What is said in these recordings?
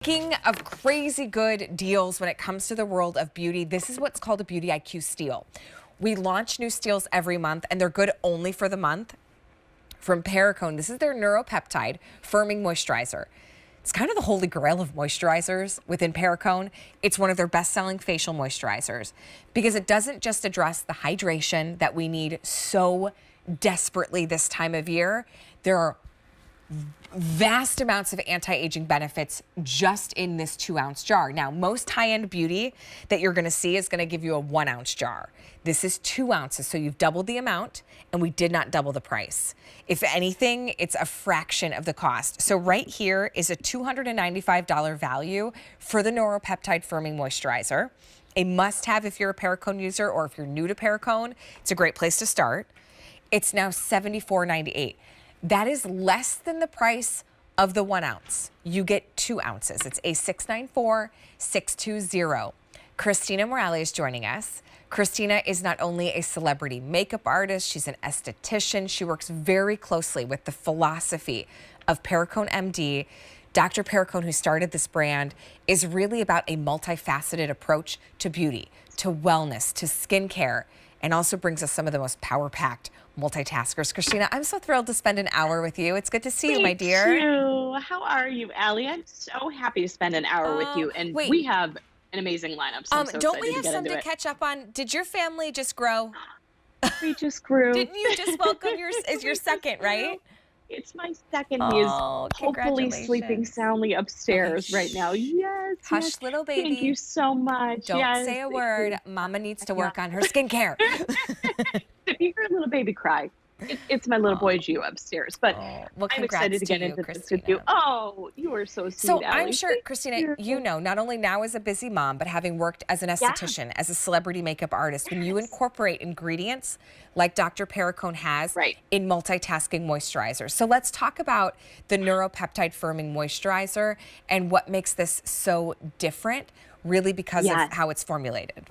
Speaking of crazy good deals when it comes to the world of beauty, this is what's called a Beauty IQ steal. We launch new steals every month, and they're good only for the month. From Perricone, this is their Neuropeptide Firming Moisturizer. It's kind of the holy grail of moisturizers within Perricone. It's one of their best-selling facial moisturizers because it doesn't just address the hydration that we need so desperately this time of year. There are vast amounts of anti-aging benefits just in this 2-ounce jar. Now, most high-end beauty that you're gonna see is gonna give you a 1-ounce jar. This is 2 ounces, so you've doubled the amount, and we did not double the price. If anything, it's a fraction of the cost. So right here is a $295 value for the Neuropeptide Firming Moisturizer. A must-have if you're a Perricone user or if you're new to Perricone. It's a great place to start. It's now $74.98. That is less than the price of the 1 ounce. You get 2 ounces. It's a $694,620. Christina Morale is joining us. Christina is not only a celebrity makeup artist, she's an esthetician. She works very closely with the philosophy of Perricone MD. Dr. Perricone, who started this brand, is really about a multifaceted approach to beauty, to wellness, to skincare, and also brings us some of the most power-packed multitaskers. Christina, I'm so thrilled to spend an hour with you. It's good to see you, my dear. Thank you. How are you, Allie? I'm so happy to spend an hour with you. And wait. we have an amazing lineup, so I'm so don't we excited have to get some into to it. catch up on? Did your family just grow? We just grew. Didn't you just welcome your second, right? It's my second. He is hopefully sleeping Congratulations. sounding upstairs right now. Yes. Hush, yes. little baby. Thank you so much. Don't yes, say a thank word. you. Mama needs to work on her skincare. If you hear a little baby cry, it's my little boy Gio upstairs. But Well, I'm excited to get into this with you. Oh, you are so sweet, So Allie. I'm sure, Christina, you know, not only now as a busy mom, but having worked as an esthetician, as a celebrity makeup artist, when you incorporate ingredients like Dr. Perricone has in multitasking moisturizers. So let's talk about the Neuropeptide Firming Moisturizer and what makes this so different, really because of how it's formulated.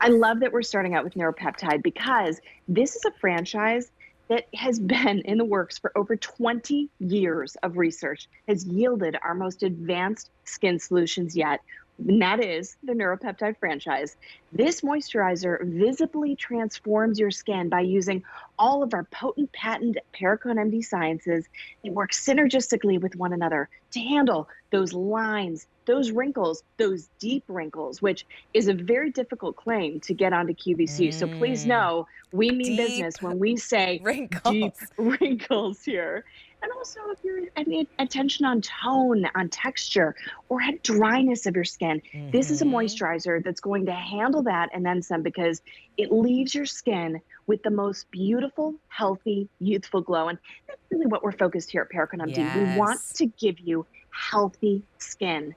I love that we're starting out with Neuropeptide because this is a franchise that has been in the works for over 20 years of research, has yielded our most advanced skin solutions yet, and that is the Neuropeptide franchise. This moisturizer visibly transforms your skin by using all of our potent patent Perricone MD sciences that work synergistically with one another to handle those lines, those wrinkles, those deep wrinkles, which is a very difficult claim to get onto QVC. So please know we mean business when we say deep wrinkles here. And also if you're any attention on tone, on texture, or at dryness of your skin, this is a moisturizer that's going to handle that and then some, because it leaves your skin with the most beautiful, healthy, youthful glow. And that's really what we're focused here at Perricone MD. We want to give you healthy skin.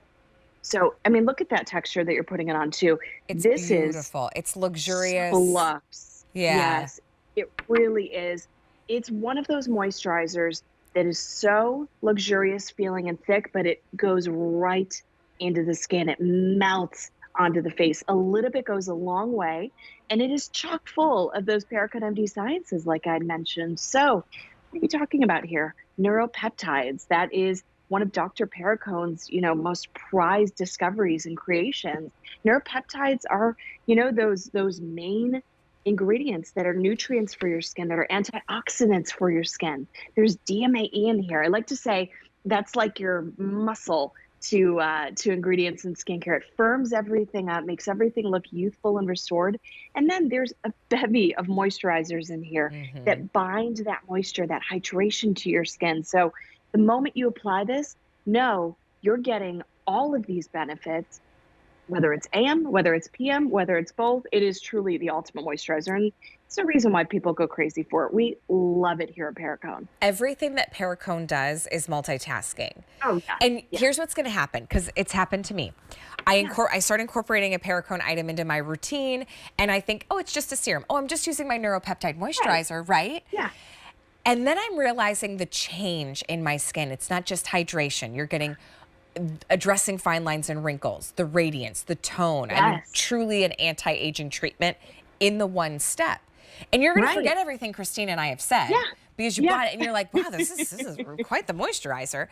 So, I mean, look at that texture that you're putting it on too. It's this beautiful. It's luxurious. Voluptuous. Yeah. Yes, it really is. It's one of those moisturizers that is so luxurious feeling and thick, but it goes right into the skin. It melts onto the face. A little bit goes a long way, and it is chock full of those Perricone MD sciences, like I mentioned. So what are we talking about here? Neuropeptides. That is one of Dr. Perricone's, most prized discoveries and creations. Neuropeptides are, those main ingredients that are nutrients for your skin, that are antioxidants for your skin. There's DMAE in here. I like to say that's like your muscle to ingredients in skincare. It firms everything up, makes everything look youthful and restored. And then there's a bevy of moisturizers in here that bind that moisture, that hydration to your skin. So the moment you apply this, know you're getting all of these benefits, whether it's AM, whether it's PM, whether it's both. It is truly the ultimate moisturizer. And it's the reason why people go crazy for it. We love it here at Perricone. Everything that Perricone does is multitasking. Oh, yeah. And here's what's going to happen, because it's happened to me. I start incorporating a Perricone item into my routine, and I think, oh, it's just a serum. Oh, I'm just using my Neuropeptide moisturizer, right? Yeah. And then I'm realizing the change in my skin. It's not just hydration. You're getting addressing fine lines and wrinkles, the radiance, the tone. I mean, truly an anti-aging treatment in the one step. And you're going to forget everything Christina and I have said because you bought it and you're like, wow, this is quite the moisturizer.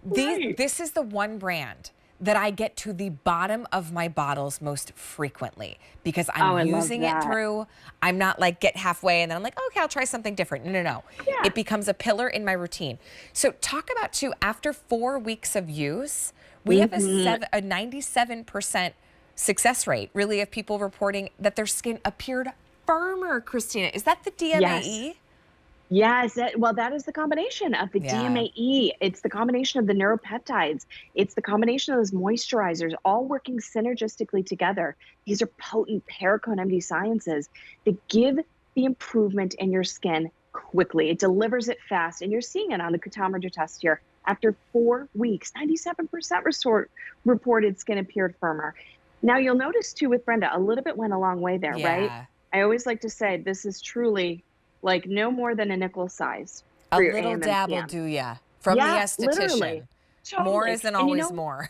This is the one brand that I get to the bottom of my bottles most frequently because Oh, I'm I love using it that. through. I'm not like get halfway and then I'm like, okay, I'll try something different. No, no, no. Yeah. It becomes a pillar in my routine. So talk about too, after 4 weeks of use, we have Mhm. a 97% success rate, really, of people reporting that their skin appeared firmer, Christina. Is that the Yes. DMAE? Yes, well, that is the combination of the Yeah. DMAE. It's the combination of the neuropeptides. It's the combination of those moisturizers all working synergistically together. These are potent Perricone MD sciences that give the improvement in your skin quickly. It delivers it fast, and you're seeing it on the cutometer test here. After 4 weeks, 97% reported skin appeared firmer. Now, you'll notice too with Brenda, a little bit went a long way there, right? Yeah. I always like to say this is truly like no more than a nickel size A for your little AM and dab will PM. do ya from the Yeah, literally. esthetician. More Totally. isn't And always more.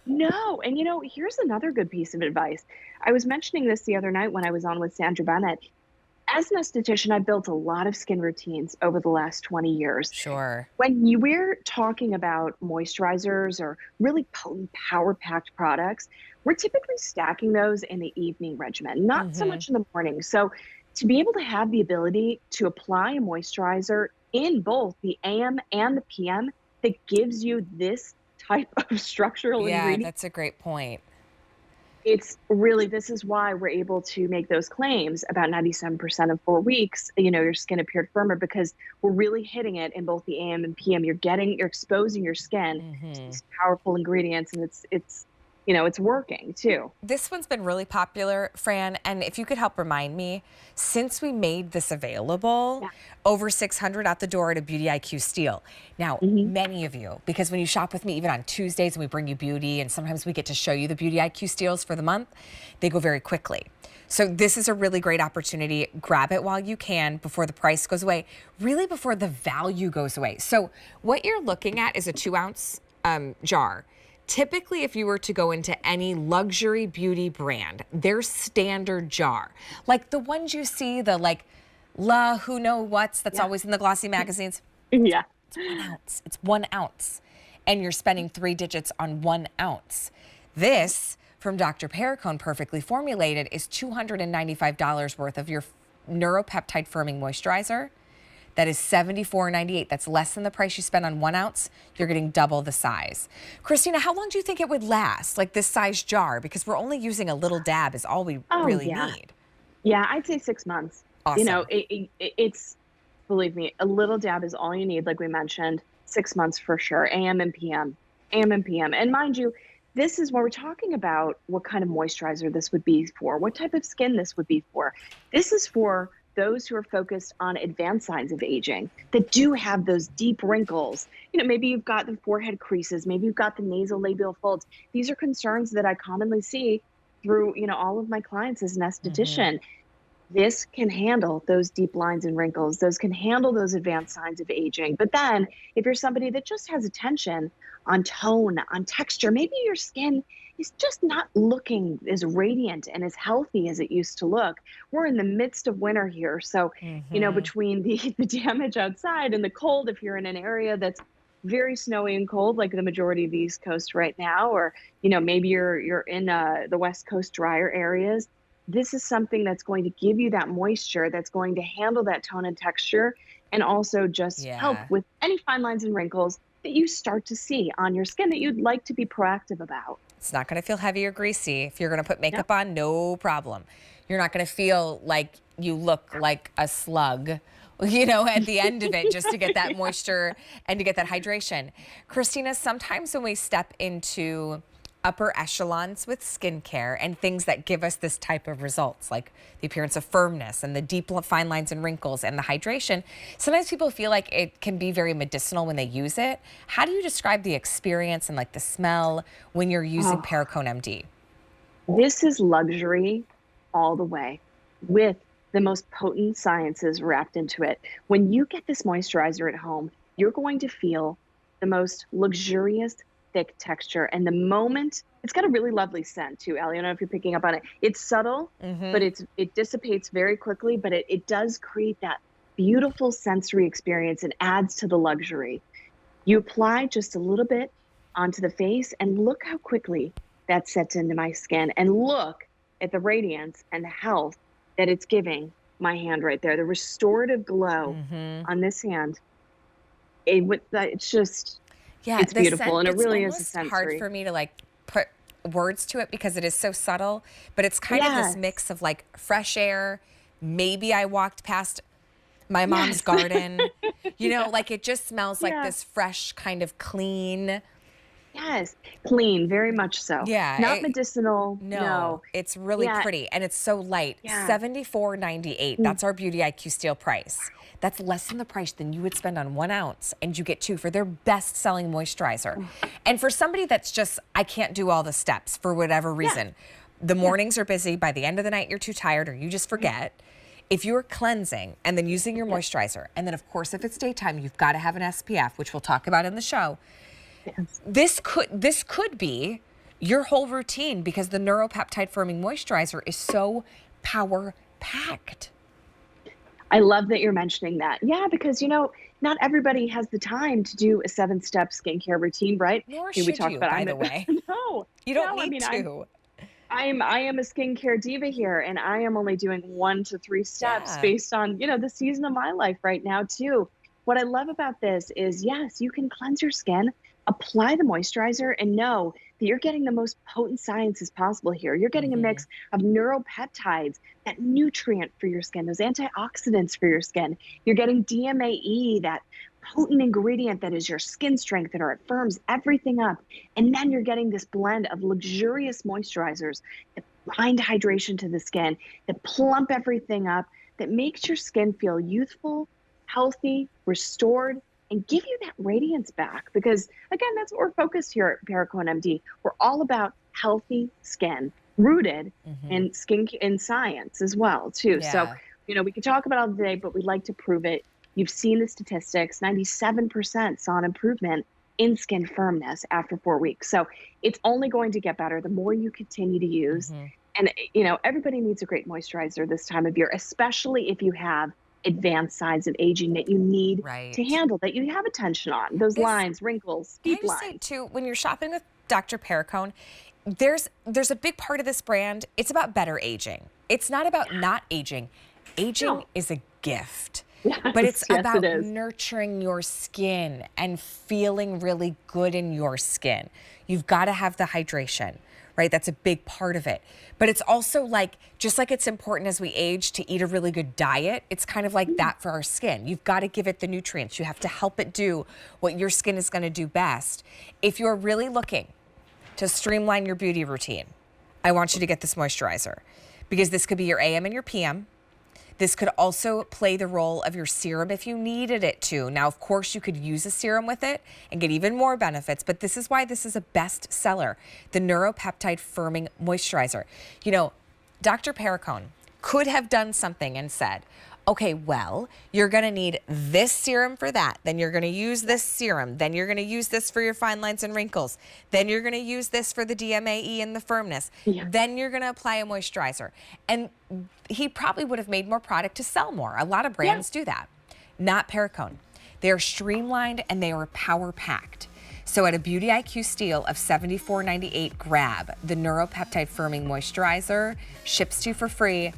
no, and here's another good piece of advice. I was mentioning this the other night when I was on with Sandra Bennett. As an esthetician, I built a lot of skin routines over the last 20 years. Sure. When we're talking about moisturizers or really potent, power packed products, we're typically stacking those in the evening regimen, not so Mm-hmm. much in the morning. So, to be able to have the ability to apply a moisturizer in both the AM and the PM that gives you this type of structural Yeah, ingredient, that's a great point. it's really, this is why we're able to make those claims about 97% of 4 weeks, your skin appeared firmer because we're really hitting it in both the AM and PM. You're exposing your skin to Mm-hmm. these powerful ingredients, and it's working too. This one's been really popular, Fran, and if you could help remind me, since we made this available, Yeah. over 600 out the door at a Beauty IQ Steal. Now, Hmm. many of you, because when you shop with me, even on Tuesdays, and we bring you beauty, and sometimes we get to show you the Beauty IQ Steals for the month, they go very quickly. So this is a really great opportunity. Grab it while you can before the price goes away, really before the value goes away. So what you're looking at is a 2-ounce jar. Typically, if you were to go into any luxury beauty brand, their standard jar, like the ones you see, the like La Who Know What's that's Yeah. always in the glossy magazines, Yeah. it's 1 ounce. It's 1 ounce. And you're spending 3 digits on 1 ounce. This from Dr. Perricone Perfectly Formulated is $295 worth of your neuropeptide firming moisturizer. That is $74.98. That's less than the price you spend on 1 ounce. You're getting double the size. Christina, how long do you think it would last, like this size jar? Because we're only using a little dab is all we Oh, really yeah. need. Yeah, I'd say 6 months. Awesome. It's, believe me, a little dab is all you need, like we mentioned, 6 months for sure. AM and PM, AM and PM. And mind you, this is when we're talking about what kind of moisturizer this would be for, what type of skin this would be for. This is for those who are focused on advanced signs of aging that do have those deep wrinkles. Maybe you've got the forehead creases, maybe you've got the nasolabial folds. These are concerns that I commonly see through, all of my clients as an Mm-hmm. esthetician. This can handle those deep lines and wrinkles. Those can handle those advanced signs of aging. But then, if you're somebody that just has attention on tone, on texture, maybe your skin is just not looking as radiant and as healthy as it used to look. We're in the midst of winter here. So, Mm-hmm. between the damage outside and the cold, if you're in an area that's very snowy and cold, like the majority of the East Coast right now, or maybe you're in the West Coast drier areas, this is something that's going to give you that moisture, that's going to handle that tone and texture, and also just help Yeah. with any fine lines and wrinkles that you start to see on your skin that you'd like to be proactive about. It's not going to feel heavy or greasy. If you're going to put Yep. makeup on, no problem. You're not going to feel like you look like a slug, at the end of it, just to get that moisture and to get that hydration. Christina, sometimes when we step into upper echelons with skincare and things that give us this type of results, like the appearance of firmness and the deep fine lines and wrinkles and the hydration, sometimes people feel like it can be very medicinal when they use it. How do you describe the experience and like the smell when you're using Oh, Perricone MD? this is luxury all the way with the most potent sciences wrapped into it. When you get this moisturizer at home, you're going to feel the most luxurious, thick texture. And the moment, it's got a really lovely scent too, Ellie. I don't know if you're picking up on it. It's subtle, but Mm-hmm. it dissipates very quickly, but it does create that beautiful sensory experience and adds to the luxury. You apply just a little bit onto the face, and look how quickly that sets into my skin, and look at the radiance and the health that it's giving my hand right there. The restorative glow on this hand, it's just, Yeah, it's the beautiful, scent, and it it's really is a almost hard sensory. for me to like put words to it because it is so subtle, but it's kind of this Yes, mix of like fresh air. Maybe I walked past my mom's yes. garden. You know, Yeah, like it just smells like yeah. this fresh kind of clean. Yes, clean, very much so. Yeah, Not medicinal, no, no. it's really Yeah, pretty and it's so light. yeah. 74.98. Mm. That's our Beauty IQ Steel price. That's less than the price than you would spend on 1 ounce, and you get 2 for their best-selling moisturizer. And for somebody that's just, I can't do all the steps for whatever Yeah, reason, the yeah, mornings are busy, by the end of the night you're too tired or you just forget. If you're cleansing and then using your yeah, moisturizer, and then of course if it's daytime, you've got to have an SPF, which we'll talk about in the show. yes. This could be your whole routine because the neuropeptide firming moisturizer is so power packed. I love that you're mentioning that. Yeah, because, not everybody has the time to do a 7-step skincare routine, right? Nor We should talk you, about by I'm the way. no, You don't no, I need mean, to. I am a skincare diva here, and I am only doing 1 to 3 steps Yeah. based on, the season of my life right now too. What I love about this is, yes, you can cleanse your skin, apply the moisturizer, and know that you're getting the most potent sciences possible here. You're getting a Hmm. mix of neuropeptides, that nutrient for your skin, those antioxidants for your skin. You're getting DMAE, that potent ingredient that is your skin strengthener. It firms everything up. And then you're getting this blend of luxurious moisturizers that bind hydration to the skin, that plump everything up, that makes your skin feel youthful, healthy, restored, and give you that radiance back. Because again, that's what we're focused here at Perricone MD. We're all about healthy skin, rooted Hmm. in skin in science as well, too. So, Yeah. we could talk about it all day, but we'd like to prove it. You've seen the statistics. 97% saw an improvement in skin firmness after 4 weeks. So it's only going to get better the more you continue to use. Hmm. And, everybody needs a great moisturizer this time of year, especially if you have advanced signs of aging that you need to Right. handle, that you have attention on, those This, lines, wrinkles, can I deep just say lines. too, when you're shopping with Dr. Perricone, there's a big part of this brand. It's about better aging. It's not about not aging. Aging No. is a gift. But it's Yes, yes, it about is. nurturing your skin and feeling really good in your skin. You've got to have the hydration, right? That's a big part of it. But it's also like, just like it's important as we age to eat a really good diet, it's kind of like that for our skin. You've got to give it the nutrients. You have to help it do what your skin is going to do best. If you're really looking to streamline your beauty routine, I want you to get this moisturizer because this could be your AM and your PM. This could also play the role of your serum if you needed it to. Now, of course, you could use a serum with it and get even more benefits, but this is why this is a best seller, the Neuropeptide Firming Moisturizer. Dr. Perricone could have done something and said, okay, well, you're going to need this serum for that. Then you're going to use this serum. Then you're going to use this for your fine lines and wrinkles. Then you're going to use this for the DMAE and the firmness. Yeah. Then you're going to apply a moisturizer. And he probably would have made more product to sell more. A lot of Yeah. brands do that. Not Perricone. They are streamlined and they are power packed. So at a Beauty IQ Steel of $74.98, grab the Neuropeptide Firming Moisturizer. Ships to you for free.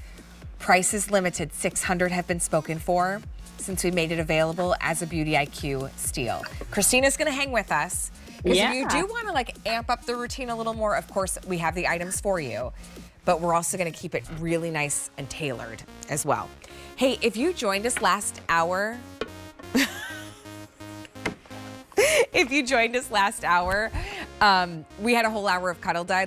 Price is limited. 600 have been spoken for since we made it available as a Beauty IQ Steel. Christina's going to hang with us because if you Yeah. do want to like amp up the routine a little more, of course, we have the items for you, but we're also going to keep it really nice and tailored as well. Hey, if you joined us last hour, we had a whole hour of Cuddle Dud.